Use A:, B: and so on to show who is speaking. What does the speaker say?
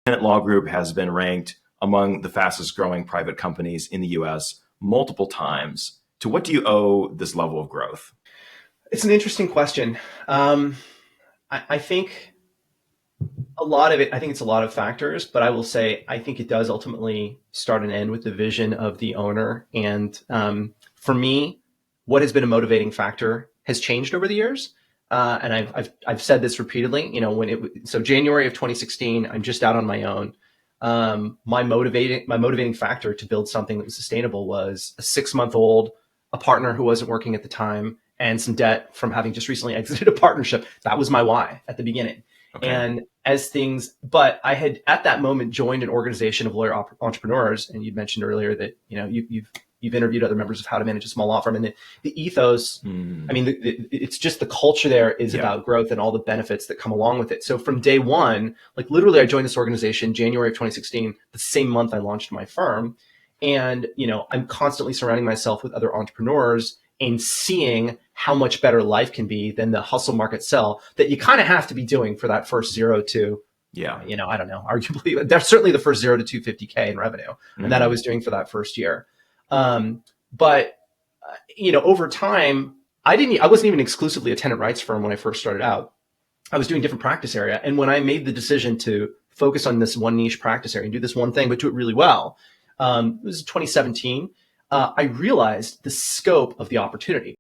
A: Tenant Law Group has been ranked among the fastest growing private companies in the US multiple times. To what do you owe this level of growth?
B: It's an interesting question. I think a lot of it, I think it's a lot of factors, but I will say I think it does ultimately start and end with the vision of the owner. And for me, what has been a motivating factor has changed over the years. And I've said this repeatedly. So January of 2016, I'm just out on my own. My motivating factor to build something that was sustainable was a 6 month old, a partner who wasn't working at the time, and some debt from having just recently exited a partnership. That was my why at the beginning.
A: Okay.
B: And but I had at that moment joined an organization of lawyer entrepreneurs, and you mentioned earlier that you've interviewed other members of how to manage a small law firm, and the ethos. I mean, it's just the culture there is about growth and all the benefits that come along with it. So from day one, like literally, I joined this organization January of 2016, the same month I launched my firm, and I'm constantly surrounding myself with other entrepreneurs and seeing how much better life can be than the hustle market sell that you kind of have to be doing for that first zero to, I don't know, arguably, that's certainly the first 0 to 250K in revenue. And that I was doing for that first year. But over time, I wasn't even exclusively a tenant rights firm when I first started out. I was doing different practice area. And when I made the decision to focus on this one niche practice area and do this one thing, but do it really well, it was 2017. I realized the scope of the opportunity.